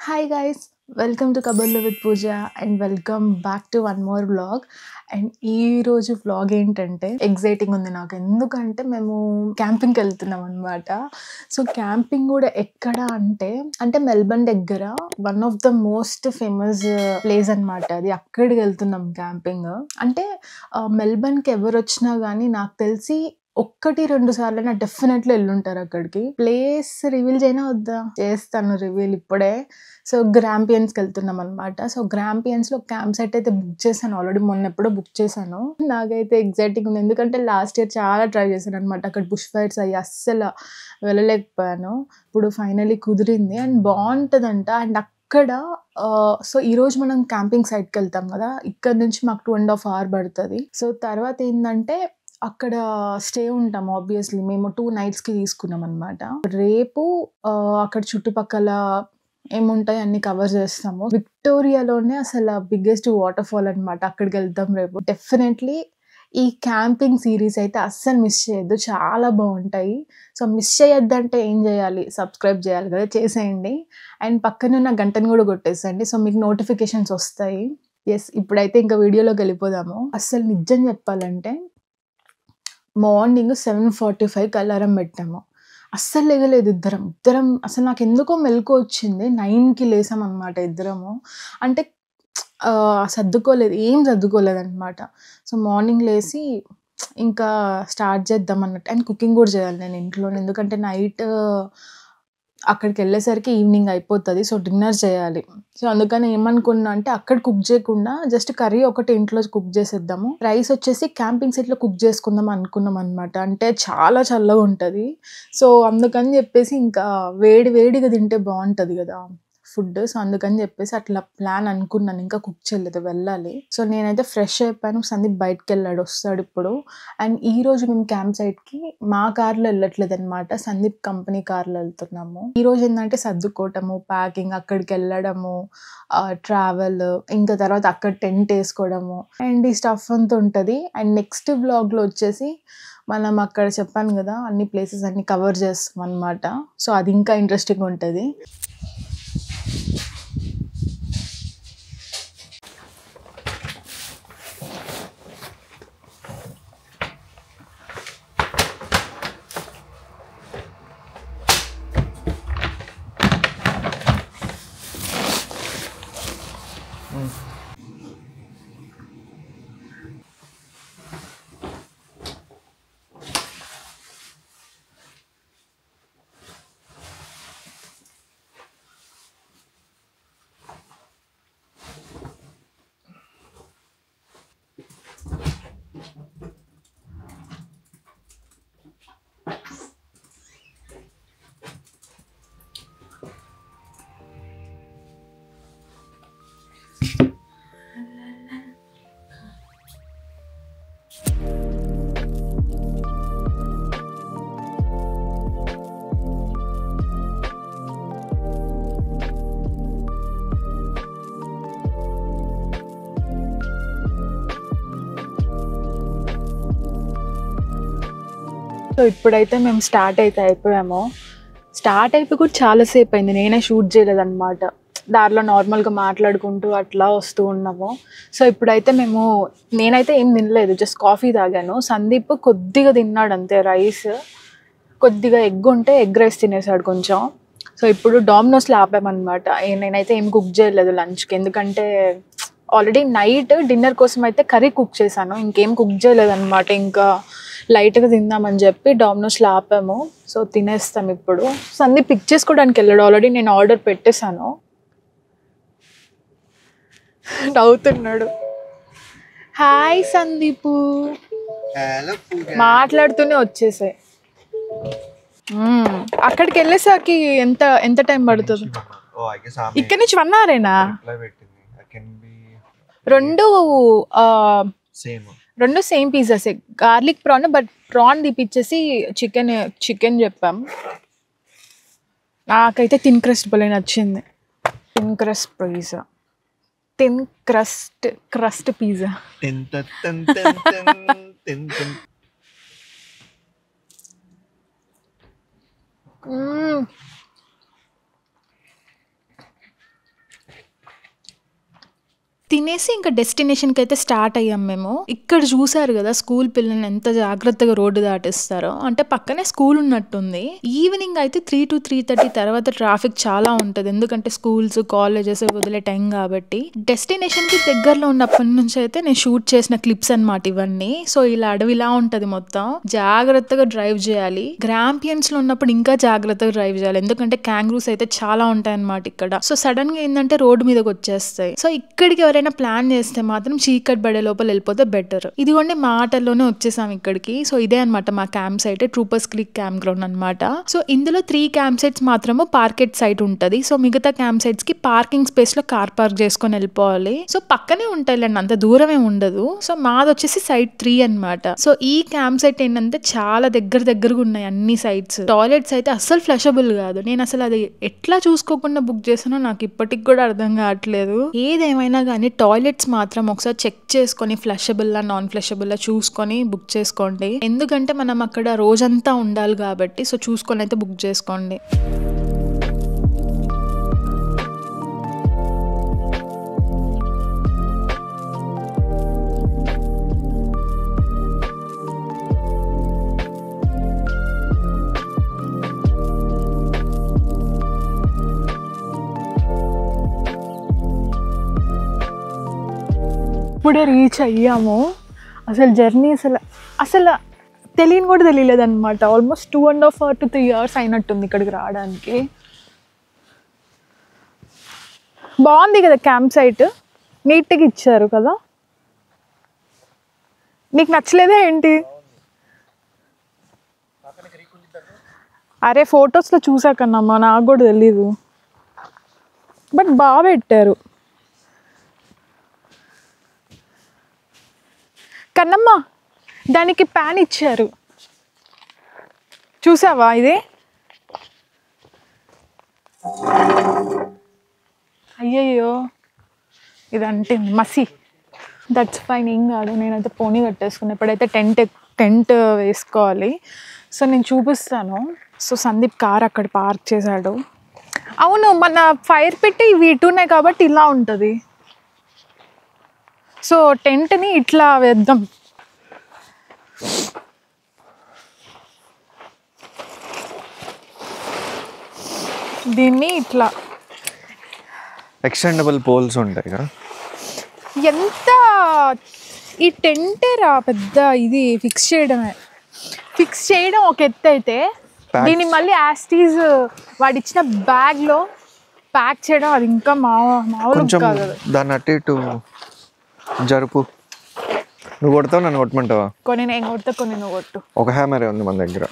Hi guys, welcome to Kabarlo with Pooja and welcome back to one more vlog. And ఈ రోజు vlog ఏంటంటే exciting ఉంది నాకు. ఎందుకంటే మేము క్యాంపింగ్కి వెళ్తున్నాం అనమాట. సో క్యాంపింగ్ కూడా ఎక్కడ అంటే మెల్బర్న్ దగ్గర one of the most famous place అనమాట అది. అక్కడికి వెళ్తున్నాం క్యాంపింగ్. అంటే మెల్బర్న్కి ఎవరు వచ్చినా కానీ నాకు తెలిసి 1-2 సార్లైనా డెఫినెట్లీ వెళ్ళుంటారు అక్కడికి. ప్లేస్ రివీల్ చేయనా వద్దా? చేస్తాను రివీల్ ఇప్పుడే. సో గ్రాంపియన్స్కి వెళ్తున్నాం అనమాట. సో గ్రాంపియన్స్లో క్యాంప్ సైట్ అయితే బుక్ చేశాను ఆల్రెడీ, మొన్న ఎప్పుడో బుక్ చేశాను. నాకైతే ఎగ్జైటింగ్ ఉంది ఎందుకంటే లాస్ట్ ఇయర్ చాలా ట్రై చేశాను అనమాట. అక్కడ బుష్ ఫైర్స్ అయ్యి అస్సలు వెళ్ళలేకపోయాను. ఇప్పుడు ఫైనలీ కుదిరింది అండ్ బాగుంటుందంట. అండ్ అక్కడ సో ఈరోజు మనం క్యాంపింగ్ సైట్కి వెళ్తాం కదా, ఇక్కడ నుంచి మాకు 2.5 hours పడుతుంది. సో తర్వాత ఏంటంటే అక్కడ స్టే ఉంటాం. ఆబ్వియస్లీ మేము 2 nights తీసుకున్నాం అనమాట. రేపు అక్కడ చుట్టుపక్కల ఏముంటాయి అన్ని కవర్ చేస్తాము. విక్టోరియాలోనే అసలు బిగ్గెస్ట్ వాటర్ ఫాల్ అనమాట. అక్కడికి వెళ్తాం రేపు. డెఫినెట్లీ ఈ క్యాంపింగ్ సిరీస్ అయితే అస్సలు మిస్ చేయొద్దు, చాలా బాగుంటాయి. సో మిస్ చేయొద్దంటే ఏం చేయాలి? సబ్స్క్రైబ్ చేయాలి కదా, చేసేయండి. అండ్ పక్కన ఉన్న గంటను కూడా కొట్టేసేయండి, సో మీకు నోటిఫికేషన్స్ వస్తాయి. ఎస్, ఇప్పుడైతే ఇంకా వీడియోలోకి వెళ్ళిపోదాము. అస్సలు నిజం చెప్పాలంటే మార్నింగ్ 7:45కి అలారం పెట్టాము. అస్సలు లెగలేదు ఇద్దరం. అసలు నాకు ఎందుకో మెలుకువ వచ్చింది. 9కి లేసామన్నమాట ఇద్దరము. అంటే ఏం సర్దుకోలేదన్నమాట. సో మార్నింగ్ లేసి ఇంకా స్టార్ట్ చేద్దాం అన్నట్టు. అండ్ కుకింగ్ కూడా చేయాలి నేను ఇంట్లోనే, ఎందుకంటే నైట్ అక్కడికెళ్ళేసరికి ఈవినింగ్ అయిపోతది. సో డిన్నర్ చేయాలి. సో అందుకని ఏమనుకున్నా అంటే అక్కడ కుక్ చేయకుండా జస్ట్ కర్రీ ఒకటి ఇంట్లో కుక్ చేసేద్దాము. రైస్ వచ్చేసి క్యాంపింగ్ సైట్‌లో కుక్ చేసుకుందాం అనుకున్నాం అనమాట. అంటే చాలా చల్లగా ఉంటది. సో అందుకని చెప్పేసి ఇంకా వేడిగా తింటే బావుంటది గదా ఫుడ్. సో అందుకని చెప్పేసి అట్లా ప్లాన్ అనుకున్నాను. ఇంకా కుక్ చేయలేదు, వెళ్ళాలి. సో నేనైతే ఫ్రెష్ అయిపోయాను. సందీప్ బయటికెళ్ళాడు, వస్తాడిప్పుడు. అండ్ ఈరోజు మేము క్యాంప్ సైట్‌కి మా కార్‌లో వెళ్ళట్లేదనమాట. సందీప్ కంపెనీ కార్‌లో వెళ్తున్నాము. ఈరోజు ఏందంటే సర్దుకోవటము, ప్యాకింగ్, అక్కడికెళ్ళడము, ట్రావెల్, ఇంకా తర్వాత అక్కడ టెంట్ ఏసుకోవడము అండ్ ఈ స్టఫ్ అంతా ఉంటది. అండ్ నెక్స్ట్ వ్లాగ్‌లో వచ్చేసి మనం అక్కడ చెప్పాను గదా అన్ని ప్లేసెస్ అన్నీ కవర్ చేస్తామనమాట. సో అది ఇంకా ఇంట్రెస్టింగ్‌గా ఉంటది. సో ఇప్పుడైతే మేము స్టార్ట్ అయిపోయాము. స్టార్ట్ అయిపోయి కూడా చాలాసేపు అయింది. నేనే షూట్ చేయలేదన్నమాట. దారిలో నార్మల్గా మాట్లాడుకుంటూ అట్లా వస్తూ ఉన్నాము. సో ఇప్పుడైతే నేనైతే ఏం తినలేదు, జస్ట్ కాఫీ తాగాను. సందీప్ కొద్దిగా తిన్నాడు అంతే, రైస్, కొద్దిగా ఎగ్ ఉంటే ఎగ్ రైస్ తినేసాడు కొంచెం. సో ఇప్పుడు డామినోస్లో ఆపామన్నమాట. నేనైతే ఏం కుక్ చేయలేదు లంచ్కి, ఎందుకంటే ఆల్రెడీ నైట్ డిన్నర్ కోసం అయితే కర్రీ కుక్ చేశాను, ఇంకేం కుక్ చేయలేదన్నమాట. ఇంకా లైట్గా తిందామని చెప్పి డామినోస్లో ఆపాము. సో తినేస్తాం ఇప్పుడు. సందీప్ పిక్ చేసుకోవడానికి వెళ్ళాడు, ఆల్రెడీ నేను ఆర్డర్ పెట్టేశాను. నవ్వుతున్నాడు. హాయ్ సందీపు, మాట్లాడుతూనే వచ్చేసాయి. అక్కడికి వెళ్ళేసరికి ఎంత టైం పడుతుంది? ఇక్కడ నుంచి 1 hour రెండు same pizzas, garlic prawn, but prawn తీపిచ్చేసి చికెన్ చెప్పాం. నాకైతే థిన్ క్రస్ట్ భలే నచ్చింది. Thin crust pizza. తినేసి ఇంకా డెస్టినేషన్కి అయితే స్టార్ట్ అయ్యాం మేము. ఇక్కడ చూసారు కదా స్కూల్ పిల్లల్ని ఎంత జాగ్రత్తగా రోడ్డు దాటిస్తారో, అంటే పక్కనే స్కూల్ ఉన్నట్టుంది. ఈవినింగ్ అయితే 3 to 3:30 తర్వాత ట్రాఫిక్ చాలా ఉంటుంది, ఎందుకంటే స్కూల్స్ కాలేజెస్ వదిలే టైం కాబట్టి. డెస్టినేషన్కి దగ్గరలో ఉన్నప్పటి నుంచి అయితే నేను షూట్ చేసిన క్లిప్స్ అనమాట ఇవన్నీ. సో ఇలా అడవిలా ఉంటది మొత్తం, జాగ్రత్తగా డ్రైవ్ చేయాలి. గ్రాంపియన్స్ లో ఉన్నప్పుడు ఇంకా జాగ్రత్తగా డ్రైవ్ చేయాలి, ఎందుకంటే క్యాంగ్రూస్ అయితే చాలా ఉంటాయి అనమాట ఇక్కడ. సో సడన్ గా ఏంటంటే రోడ్డు మీదకి వచ్చేస్తాయి. సో ఇక్కడికి ఎవరైనా ప్లాన్ చేస్తే మాత్రం చీకటి పడే లోపల వెళ్ళిపోతే బెటర్. ఇదిగోండి మాటల్లోనే వచ్చేసాం ఇక్కడికి. సో ఇదే అనమాట మా camp site, Troopers Creek camp ground అనమాట. సో ఇందులో 3 క్యాంప్ సైట్స్ మాత్రము పార్కెట్ సైట్ ఉంటది. సో మిగతా క్యాంప్ సైట్స్ కి పార్కింగ్ స్పేస్ లో కార్ పార్క్ చేసుకొని వెళ్ళిపోవాలి. సో పక్కనే ఉంటాయిలేండి, అంత దూరమే ఉండదు. సో మాది వచ్చేసి సైట్ 3 అనమాట. సో ఈ క్యాంప్ సైట్ ఏంటంటే చాలా దగ్గరగా ఉన్నాయి అన్ని సైట్స్. టాయిలెట్స్ అయితే అస్సలు ఫ్లషబుల్ కాదు. నేను అసలు అది ఎట్లా చూసుకోకుండా బుక్ చేసానో నాకు ఇప్పటికి కూడా అర్థం కావట్లేదు. ఏదేమైనా కానీ టాయిలెట్స్ మాత్రం ఒకసారి చెక్ చేసుకొని ఫ్లషబుల్లా నాన్ ఫ్లషబుల్లా చూసుకొని బుక్ చేసుకోండి, ఎందుకంటే మనం అక్కడ రోజంతా ఉండాలి కాబట్టి. సో చూసుకొని అయితే బుక్ చేసుకోండి. ఇప్పుడే రీచ్ అయ్యాము. అసలు జర్నీ అసలు తెలియని కూడా తెలియలేదు అనమాట. ఆల్మోస్ట్ 2.5 to 3 hours అయినట్టుంది ఇక్కడికి రావడానికి. బాగుంది కదా క్యాంప్ సైట్, నీట్గా ఇచ్చారు కదా. నీకు నచ్చలేదా ఏంటి? అరే ఫొటోస్లో చూసాకన్నామ్మా, నాకు కూడా తెలీదు, బట్ బాగా పెట్టారు. కన్నమ్మ దానికి ప్యాన్ ఇచ్చారు చూసావా? ఇది అయ్యయ్యో ఇది అంటింది మసి. దట్స్ ఫైన్, ఏం కాదు. నేనైతే పోనీ కట్టేసుకున్నా. ఇప్పుడైతే టెంట్ వేసుకోవాలి. సో నేను చూపిస్తాను. సో సందీప్ కార్ అక్కడ పార్క్ చేశాడు. అవును, మన ఫైర్ పెట్టి ఇవి ఇటున్నాయి కాబట్టి ఇలా ఉంటుంది. సో టెంట్ని ఇట్లా వేద్దాం. దీన్ని ఇట్లా ఎక్స్టెండబుల్ పోల్స్ ఉంటాయి కదా. ఎంత ఈ టెంటే రా పెద్ద, ఇది ఫిక్స్ చేయడం ఒక ఎత్తు అయితే, దీన్ని మళ్ళీ యాస్టీజ్ వాడిచ్చిన బ్యాగ్లో ప్యాక్ చేయడం అది ఇంకా మామూలు కాదు. దాన్ని అటు ఇటు జరుపు. నువ్వు కొడతావు, నన్ను కొట్టమంటావా? కొన్ని నేను కొడతా, కొన్ని నువ్వు కొట్టు. ఒక హ్యామర్ ఉంది మన దగ్గర.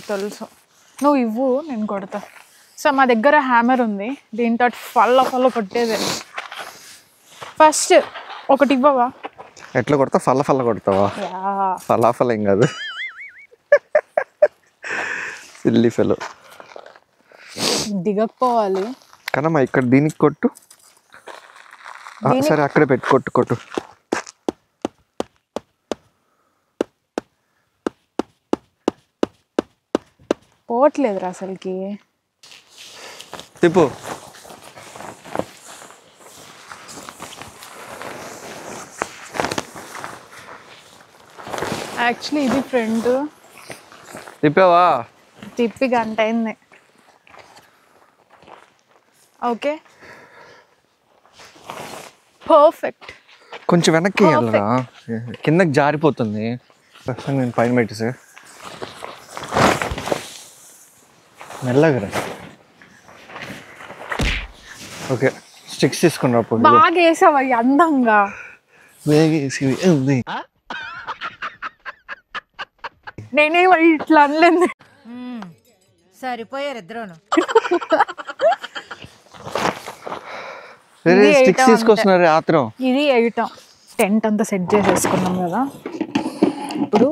తెలుసు, నువ్వు ఇవ్వు నేను కొడతా. సో మా దగ్గర హ్యామర్ ఉంది, దీంతో ఫల్ల కొట్టేదే. ఫస్ట్ ఒకటి ఇవ్వవా? ఎట్లా కొడతా? ఫల్ల కొడతావా? ఫలాఫల్ ఏం కాదు, సిల్లీ ఫెలో. దిగకపోవాలి కనమ్మా, ఇక్కడ దీనికి కొట్టు. సరే అక్కడే పెట్టి కొట్టు. పోవట్లేదురా అసలుకి. తిప్పు. యాక్చువల్లీ ఇది ఫ్రంట్. తిప్పావా? తిప్పి గంట అయింది. Okay perfect. కొంచెం వెనక్కి వెళ్ళరా, కిందకి జారిపోతుంది. నేను పైన పెట్టేసా, మెల్లగరా. ఓకే, స్టిక్స్ తీసుకుని రాపో. బాగా వేసావు అవి అందంగా. నేనే ఇట్లా అనలేదు. సరిపోయారు ఇద్దరును. స్టిక్స్ తీసుకొస్తున్నారు ఆత్రం. ఇది వేయటం. టెంట్ అంతా సెట్ చేసేసుకున్నాం కదా, ఇప్పుడు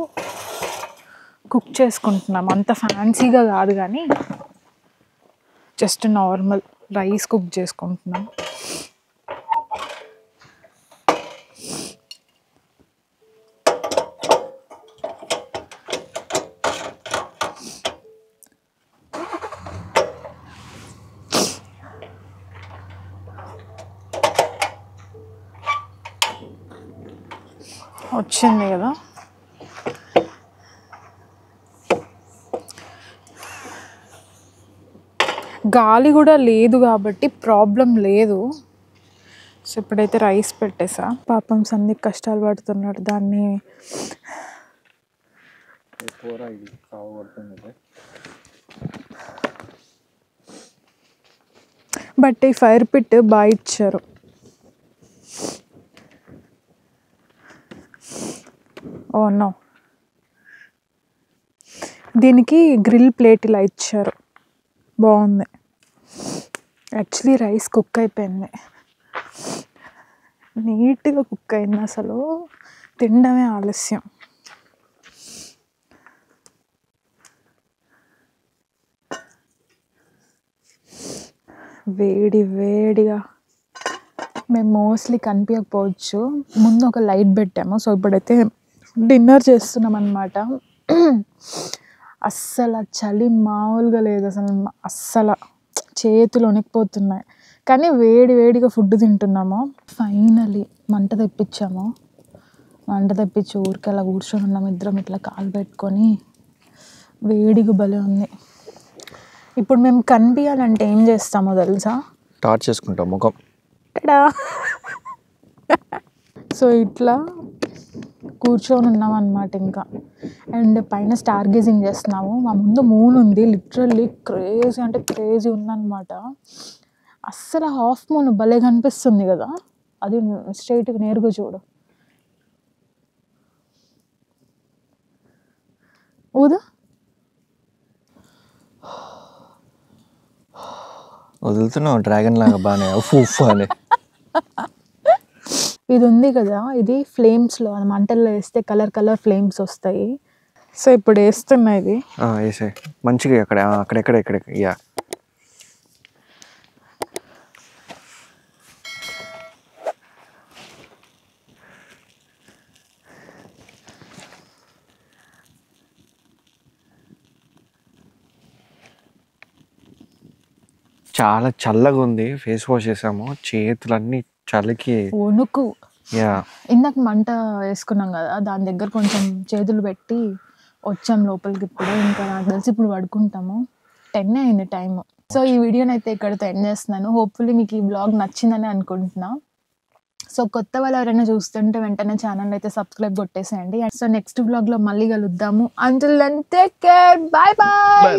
కుక్ చేసుకుంటున్నాం. అంత ఫ్యాన్సీగా కాదు కానీ జస్ట్ నార్మల్ రైస్ కుక్ చేసుకుంటున్నాం. వచ్చింది కదా. గాలి కూడా లేదు కాబట్టి ప్రాబ్లం లేదు. సో ఇప్పుడైతే రైస్ పెట్టేసా. పాపం సందీప్ కష్టాలు పడుతున్నాడు. దాన్ని బట్ ఈ ఫైర్ పిట్ బాగా ఇచ్చారు. ఓ నో, దీనికి గ్రిల్ ప్లేట్ ఇలా ఇచ్చారు, బాగుంది. యాక్చువల్లీ రైస్ కుక్ అయిపోయింది, నీట్గా కుక్ అయింది. అసలు తినడమే ఆలస్యం. వేడి వేడిగా మేము మోస్ట్లీ కనిపించకపోవచ్చు, ముందు ఒక లైట్ పెట్టాము. సో ఇప్పుడైతే డిన్నర్ చేస్తున్నాం అన్నమాట. అస్సలు చలి మామూలుగా లేదు అసలు, అస్సలు చేతులు వణికిపోతున్నాయి. కానీ వేడి వేడిగా ఫుడ్ తింటున్నాము. ఫైనలీ మంట తెప్పించాము. మంట తెప్పించి ఊరికి అలా కూర్చొని ఉన్నాము ఇద్దరం, ఇట్లా కాలు పెట్టుకొని. వేడిగా భలే ఉంది. ఇప్పుడు మేము కనిపించాలంటే ఏం చేస్తామో తెలుసా? టార్చ్ చేసుకుంటాం ముఖం. సో ఇట్లా కూర్చొని ఉన్నాం అన్నమాట ఇంకా. అండ్ పైన స్టార్ గేజింగ్ చేస్తున్నాము. మా ముందు మూన్ ఉంది, లిటరల్లీ క్రేజీ అంటే క్రేజీ ఉందన్నమాట. అస్సలు హాఫ్ మూన్ భలే కనిపిస్తుంది కదా, అది స్ట్రైట్గా నేరుగా చూడు. ఊదా వదులుతున్నావు డ్రాగన్ లాగా బాగానే ఉఫ్ అని. ఇది ఉంది కదా, ఇది ఫ్లేమ్స్లో మంటల్లో వేస్తే కలర్ కలర్ ఫ్లేమ్స్ వస్తాయి. సో ఇప్పుడు వేస్తున్నా ఇది. వేసే మంచిగా అక్కడెక్కడ యా. చాలా చల్లగా ఉంది. ఫేస్ వాష్ చేసాము, చేతులన్నీ చలికి వణుకు. యా. ఇందాక మంట వేసుకున్నాం కదా, దాని దగ్గర కొంచెం చేతులు పెట్టి వచ్చాం లోపలికి. ఇప్పుడు ఇంకా నాకు తెలిసి ఇప్పుడు పడుకుంటాము. 10 అయింది టైం. సో ఈ వీడియోని అయితే ఇక్కడితో ఎండ్ చేస్తున్నాను. హోప్ఫుల్లీ మీకు ఈ బ్లాగ్ నచ్చిందని అనుకుంటున్నా. సో కొత్త వాళ్ళు ఎవరైనా చూస్తుంటే వెంటనే ఛానల్ అయితే సబ్స్క్రైబ్ కొట్టేసేయండి. సో నెక్స్ట్ బ్లాగ్లో మళ్ళీ కలుద్దాము. Until then take care, bye by.